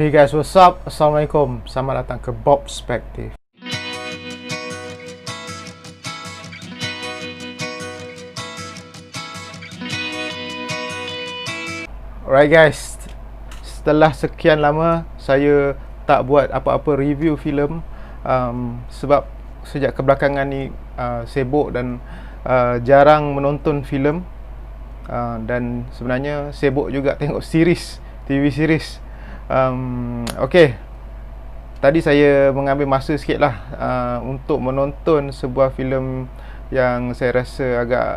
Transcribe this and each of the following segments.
Hey guys, what's up? Assalamualaikum. Selamat datang ke Bob Perspective. Alright guys, setelah sekian lama saya tak buat apa-apa review filem, sebab sejak kebelakangan ni sibuk dan jarang menonton filem, dan sebenarnya sibuk juga tengok series, TV series. Okay, tadi saya mengambil masa sikit lah untuk menonton sebuah filem yang saya rasa agak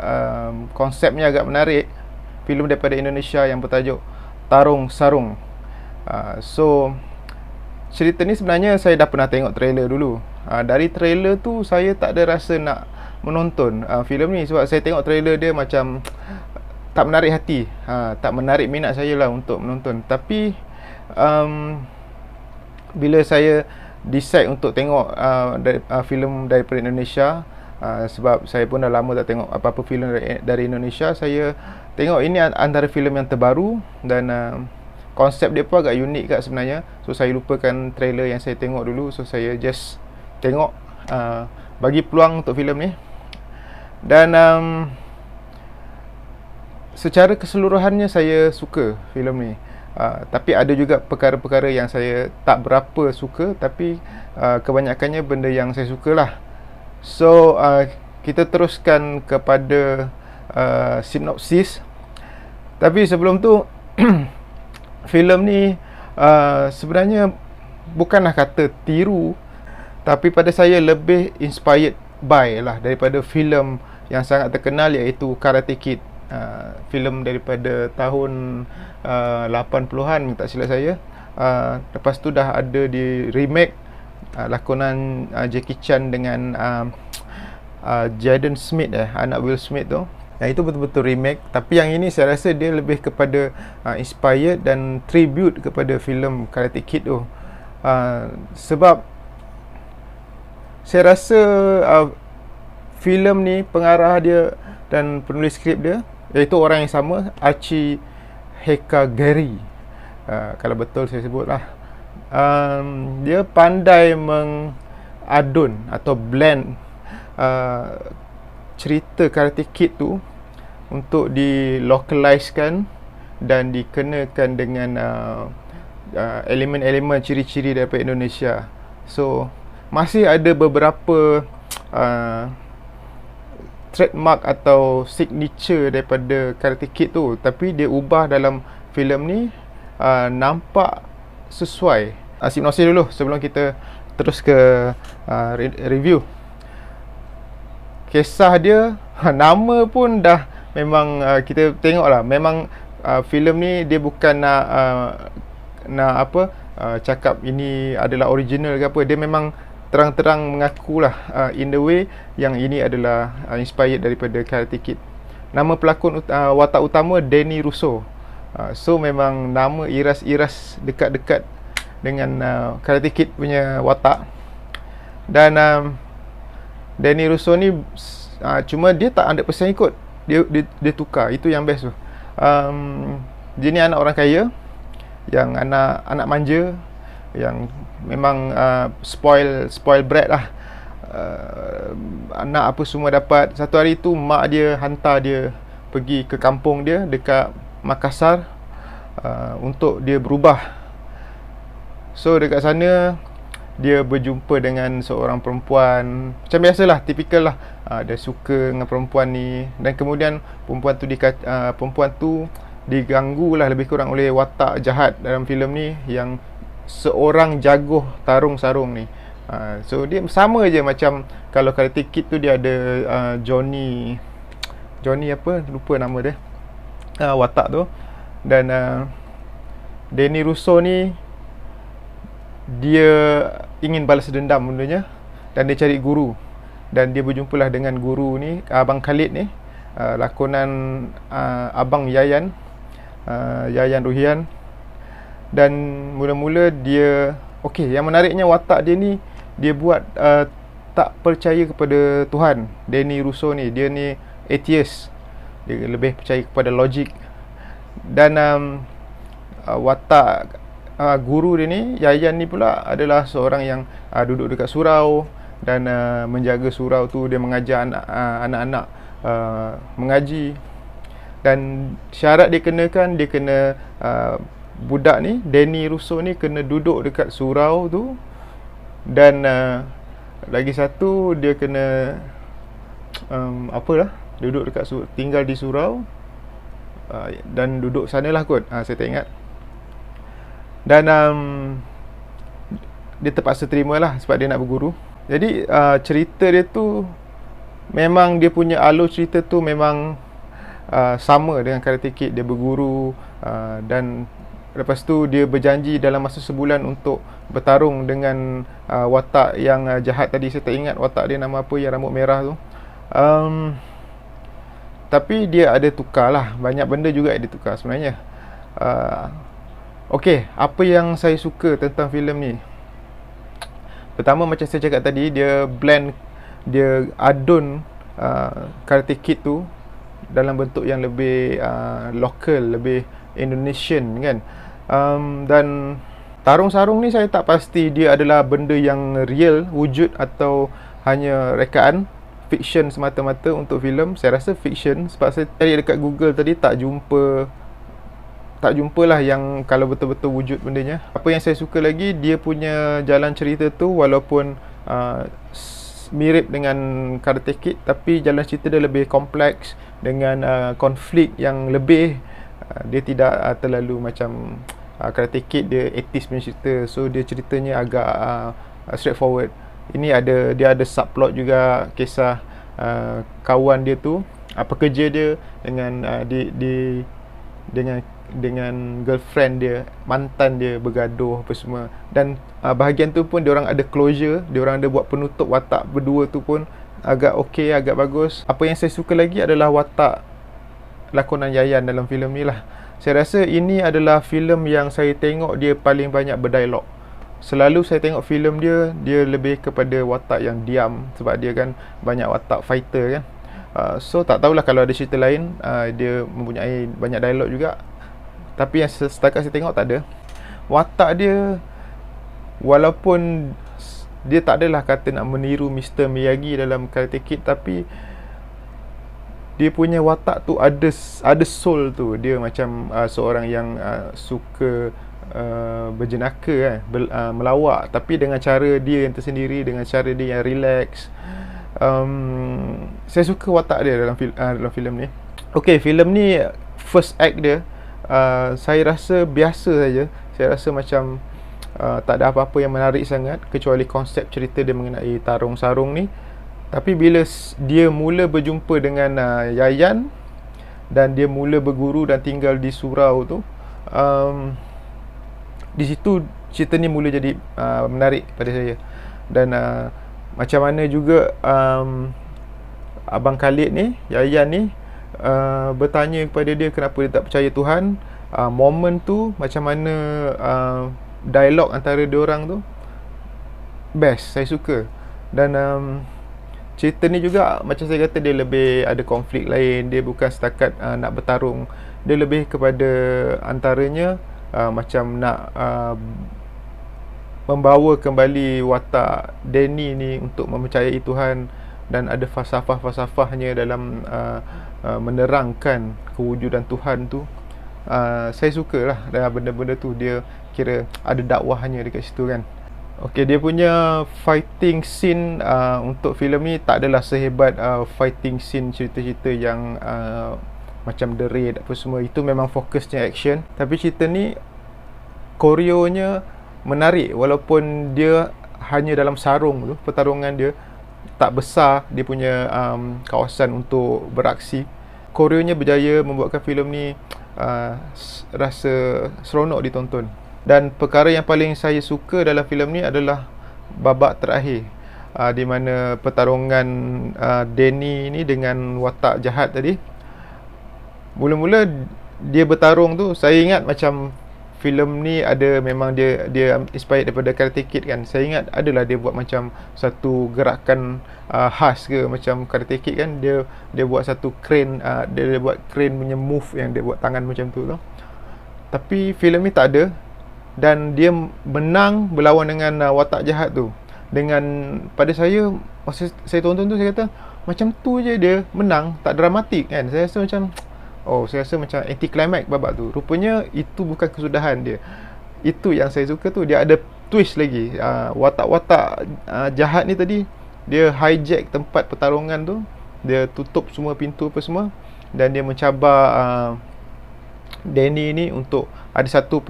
konsepnya agak menarik. Filem daripada Indonesia yang bertajuk Tarung Sarung. So cerita ni sebenarnya saya dah pernah tengok trailer dulu. Dari trailer tu saya tak ada rasa nak menonton filem ni, sebab saya tengok trailer dia macam tak menarik hati, tak menarik minat saya lah untuk menonton. Tapi bila saya decide untuk tengok filem daripada Indonesia, sebab saya pun dah lama tak tengok apa-apa filem dari Indonesia, saya tengok ini antara filem yang terbaru dan konsep dia pun agak unik kat sebenarnya. So saya lupakan trailer yang saya tengok dulu, so saya just tengok, bagi peluang untuk filem ni. Dan secara keseluruhannya saya suka filem ni. Tapi ada juga perkara-perkara yang saya tak berapa suka, tapi kebanyakannya benda yang saya sukalah. So kita teruskan kepada sinopsis. Tapi sebelum tu filem ni sebenarnya bukanlah kata tiru, tapi pada saya lebih inspired by lah daripada filem yang sangat terkenal, iaitu Karate Kid. Filem daripada tahun 80-an tak silap saya. Lepas tu dah ada di remake, lakonan Jackie Chan dengan Jaden Smith, anak Will Smith tu. Yang itu betul-betul remake. Tapi yang ini saya rasa dia lebih kepada inspired dan tribute kepada filem Karate Kid tu. Sebab saya rasa filem ni, pengarah dia dan penulis skrip dia, iaitu orang yang sama, Archie Hekagari, kalau betul saya sebut lah. Dia pandai mengadun atau blend cerita Karate Kid tu untuk dilocalizekan dan dikenakan dengan elemen-elemen ciri-ciri daripada Indonesia. So masih ada beberapa trademark atau signature daripada Karate Kid tu, tapi dia ubah dalam filem ni, nampak sesuai. Sinopsis dulu sebelum kita terus ke review. Kisah dia, nama pun dah memang kita tengok lah, memang filem ni dia bukan nak cakap ini adalah original ke apa. Dia memang terang-terang mengakulah in the way yang ini adalah inspired daripada Karate Kid. Nama pelakon watak utama Danny Russo. So memang nama iras-iras dekat-dekat dengan Karate Kid punya watak. Dan Danny Russo ni cuma dia tak 100% ikut. Dia tukar. Itu yang best tu. Dia ni anak orang kaya, yang anak manja, yang memang spoil brat lah. Anak apa semua dapat. Satu hari tu mak dia hantar dia pergi ke kampung dia dekat Makassar, untuk dia berubah. So dekat sana dia berjumpa dengan seorang perempuan, macam biasalah, tipikal lah. Dia suka dengan perempuan ni, dan kemudian perempuan tu diganggu lah lebih kurang oleh watak jahat dalam filem ni, yang seorang jago tarung sarung ni. So dia sama je macam kalau Karate Kid tu dia ada Johnny apa, lupa nama dia, watak tu. Dan Danny Russo ni dia ingin balas dendam bendanya, dan dia cari guru, dan dia berjumpalah dengan guru ni, Abang Khalid ni, lakonan Abang Yayan Ruhian. Dan mula-mula dia, okey, yang menariknya watak dia ni, dia buat tak percaya kepada Tuhan. Danny Russo ni, dia ni atheist, dia lebih percaya kepada logik. Dan watak guru dia ni, Yayan ni pula adalah seorang yang duduk dekat surau dan menjaga surau tu. Dia mengajar anak-anak mengaji. Dan syarat dia kenakan, dia kena budak ni, Danny Russo ni kena duduk dekat surau tu. Dan lagi satu, dia kena duduk dekat tinggal di surau, dan duduk sanalah kot, saya tak ingat. Dan dia terpaksa terima lah sebab dia nak berguru. Jadi cerita dia tu memang, dia punya alur cerita tu memang sama dengan Karate Kid. Dia berguru, dan lepas tu dia berjanji dalam masa sebulan untuk bertarung dengan watak yang jahat tadi. Saya tak ingat watak dia nama apa, yang rambut merah tu. Tapi dia ada tukar lah, banyak benda juga dia tukar sebenarnya. Okey, apa yang saya suka tentang filem ni? Pertama, macam saya cakap tadi, dia blend, dia adun Karate Kid tu dalam bentuk yang lebih local, lebih Indonesian kan. Dan tarung sarung ni saya tak pasti dia adalah benda yang real, wujud, atau hanya rekaan, fiction semata-mata untuk filem. Saya rasa fiction sebab saya cari dekat Google tadi, tak jumpalah yang kalau betul-betul wujud bendanya. Apa yang saya suka lagi, dia punya jalan cerita tu walaupun mirip dengan Karate Kid, tapi jalan cerita dia lebih kompleks dengan konflik yang lebih. Dia tidak terlalu macam Karate Kid, dia 80s punya cerita. So dia ceritanya agak straightforward. Ini dia ada subplot juga, kisah kawan dia tu, pekerja dia dengan dengan girlfriend dia, mantan dia, bergaduh apa semua. Dan bahagian tu pun diorang ada closure, diorang ada buat penutup watak berdua tu pun agak okey, agak bagus. Apa yang saya suka lagi adalah watak lakonan Yayan dalam filem ni lah. Saya rasa ini adalah filem yang saya tengok dia paling banyak berdialog. Selalu saya tengok filem dia lebih kepada watak yang diam, sebab dia kan banyak watak fighter kan. So tak tahulah kalau ada cerita lain dia mempunyai banyak dialog juga. Tapi yang setakat saya tengok tak ada. Watak dia, walaupun dia tak adalah kata nak meniru Mr. Miyagi dalam Karate Kid, tapi dia punya watak tu ada soul tu. Dia macam seorang yang suka berjenaka melawak, tapi dengan cara dia yang tersendiri, dengan cara dia yang relax. Saya suka watak dia dalam filem ni. Okey, filem ni first act dia saya rasa biasa saja. Saya rasa macam tak ada apa-apa yang menarik sangat, kecuali konsep cerita dia mengenai tarung sarung ni. Tapi bila dia mula berjumpa dengan Yayan, dan dia mula berguru dan tinggal di surau tu, di situ cerita ni mula jadi menarik pada saya. Dan macam mana juga Abang Khalid ni, Yayan ni, bertanya kepada dia kenapa dia tak percaya Tuhan. Momen tu, macam mana dialog antara diorang tu best, saya suka. Dan cerita ni juga macam saya kata, dia lebih ada konflik lain. Dia bukan setakat nak bertarung. Dia lebih kepada antaranya macam nak membawa kembali watak Danny ni untuk mempercayai Tuhan. Dan ada falsafah-falsafahnya dalam menerangkan kewujudan Tuhan tu. Saya sukalah dengan benda-benda tu. Dia kira ada dakwahnya dekat situ kan. Okey, dia punya fighting scene untuk filem ni tak adalah sehebat fighting scene cerita-cerita yang macam The Raid apa semua. Itu memang fokusnya action. Tapi cerita ni koreonya menarik, walaupun dia hanya dalam sarung tu. Pertarungan dia tak besar, dia punya kawasan untuk beraksi. Koreonya berjaya membuatkan filem ni rasa seronok ditonton. Dan perkara yang paling saya suka dalam filem ni adalah babak terakhir, di mana pertarungan Danny ni dengan watak jahat tadi. Mula-mula dia bertarung tu, saya ingat macam filem ni ada, memang dia inspired daripada Karate Kid kan. Saya ingat adalah dia buat macam satu gerakan khas ke macam Karate Kid kan. Dia buat satu crane, dia buat crane punya move yang dia buat tangan macam tu. Tapi filem ni tak ada. dan dia menang berlawan dengan watak jahat tu. Dengan pada saya, masa saya tonton tu, saya kata macam tu je dia menang, tak dramatik kan. Saya rasa macam, oh, saya rasa macam anti climax babak tu. Rupanya itu bukan kesudahan dia. Itu yang saya suka tu, dia ada twist lagi. Watak-watak jahat ni tadi, dia hijack tempat pertarungan tu, dia tutup semua pintu apa semua, dan dia mencabar Danny ni untuk ada satu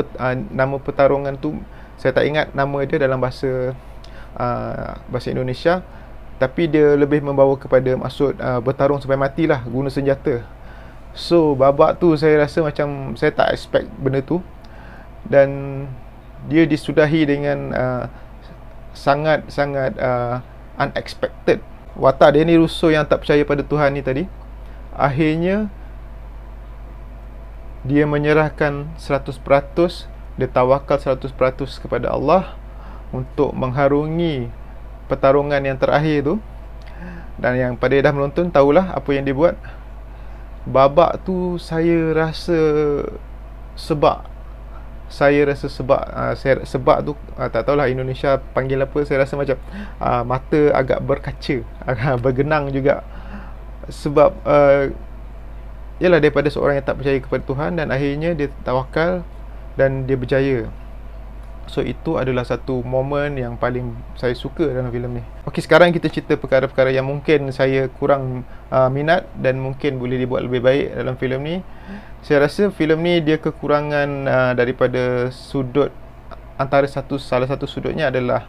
nama pertarungan tu, saya tak ingat nama dia dalam bahasa Indonesia, tapi dia lebih membawa kepada maksud bertarung sampai matilah, guna senjata. So babak tu saya rasa macam saya tak expect benda tu, dan dia disudahi dengan sangat-sangat unexpected. Watak Danny Russo yang tak percaya pada Tuhan ni tadi, akhirnya dia menyerahkan 100%, dia tawakal 100% kepada Allah untuk mengharungi pertarungan yang terakhir tu. Dan yang pada dah menonton tahulah apa yang dia buat. Babak tu saya rasa sebab sebab tu tak tahulah Indonesia panggil apa. Saya rasa macam mata agak berkaca, agak bergenang juga. Sebab ialah daripada seorang yang tak percaya kepada Tuhan, dan akhirnya dia tawakal dan dia berjaya. So itu adalah satu momen yang paling saya suka dalam filem ni. Okey, sekarang kita cerita perkara-perkara yang mungkin saya kurang minat dan mungkin boleh dibuat lebih baik dalam filem ni. Saya rasa filem ni dia kekurangan daripada sudut, salah satu sudutnya adalah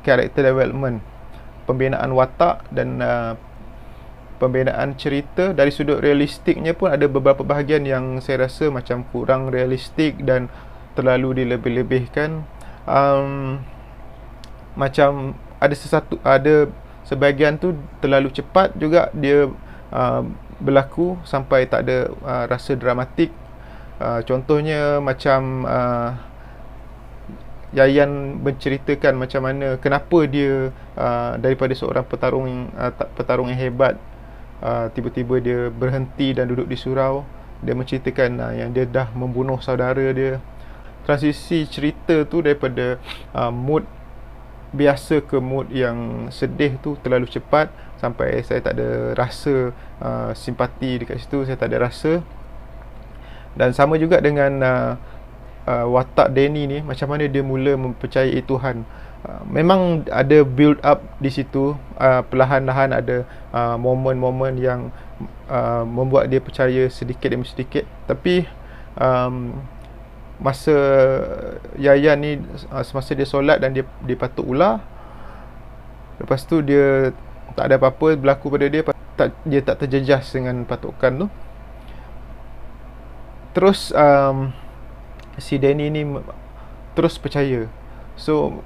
character development, pembinaan watak dan pembinaan cerita. Dari sudut realistiknya pun ada beberapa bahagian yang saya rasa macam kurang realistik dan terlalu dilebih-lebihkan. Macam ada sebahagian tu terlalu cepat juga dia berlaku sampai tak ada rasa dramatik. Contohnya macam Yayan menceritakan macam mana, kenapa dia daripada seorang petarung yang hebat, tiba-tiba dia berhenti dan duduk di surau. Dia menceritakan yang dia dah membunuh saudara dia. Transisi cerita tu daripada mood biasa ke mood yang sedih tu terlalu cepat sampai saya tak ada rasa simpati dekat situ, saya tak ada rasa. Dan sama juga dengan watak Danny ni, macam mana dia mula mempercayai Tuhan. Memang ada build up di situ, perlahan-lahan ada momen-momen yang membuat dia percaya sedikit demi sedikit. Tapi masa Yayan ni, semasa dia solat dan dia patuk ular, lepas tu dia tak ada apa-apa berlaku pada dia, dia tak terjejas dengan patukan tu. Terus si Danny ni terus percaya. So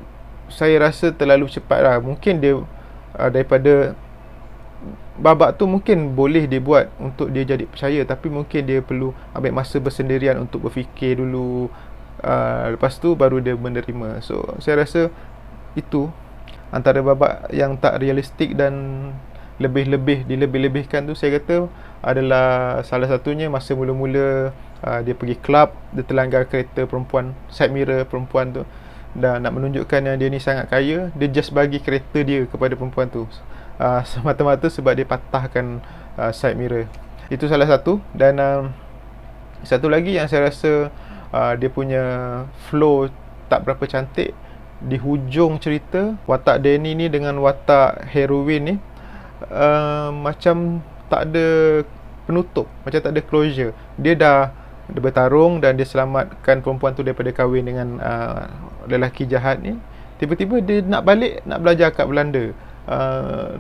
saya rasa terlalu cepat lah. Mungkin dia daripada babak tu mungkin boleh dibuat untuk dia jadi percaya, tapi mungkin dia perlu ambil masa bersendirian untuk berfikir dulu, lepas tu baru dia menerima. So saya rasa itu antara babak yang tak realistik dan dilebih-lebihkan tu, saya kata adalah salah satunya masa mula-mula dia pergi club, dia terlanggar kereta perempuan, side mirror perempuan tu, dan nak menunjukkan yang dia ni sangat kaya, dia just bagi kereta dia kepada perempuan tu semata-mata sebab dia patahkan side mirror. Itu salah satu. Dan satu lagi yang saya rasa dia punya flow tak berapa cantik. Di hujung cerita, watak Danny ni dengan watak heroin ni macam tak ada penutup, macam tak ada closure. Dia bertarung dan dia selamatkan perempuan tu daripada kahwin dengan lelaki jahat ni. Tiba-tiba dia nak balik, nak belajar kat Belanda,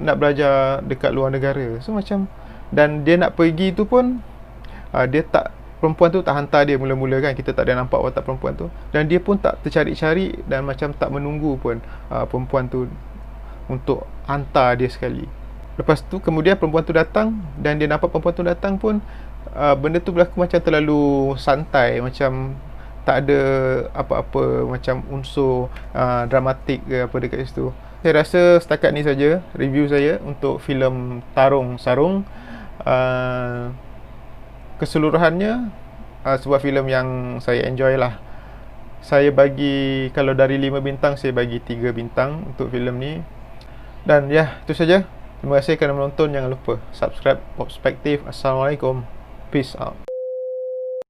nak belajar dekat luar negara. So macam, dan dia nak pergi tu pun dia tak, perempuan tu tak hantar dia mula-mula kan, kita tak ada nampak watak perempuan tu, dan dia pun tak tercari-cari dan macam tak menunggu pun perempuan tu untuk hantar dia sekali. Lepas tu kemudian perempuan tu datang, dan dia nampak perempuan tu datang pun benda tu berlaku macam terlalu santai, macam tak ada apa-apa macam unsur dramatik ke apa dekat situ. Saya rasa setakat ni saja review saya untuk filem Tarung Sarung. Keseluruhannya sebuah filem yang saya enjoy lah. saya bagi, kalau dari 5 bintang saya bagi 3 bintang untuk filem ni. Dan ya, itu saja. Terima kasih kerana menonton. Jangan lupa subscribe Perspektif. Assalamualaikum. Peace out.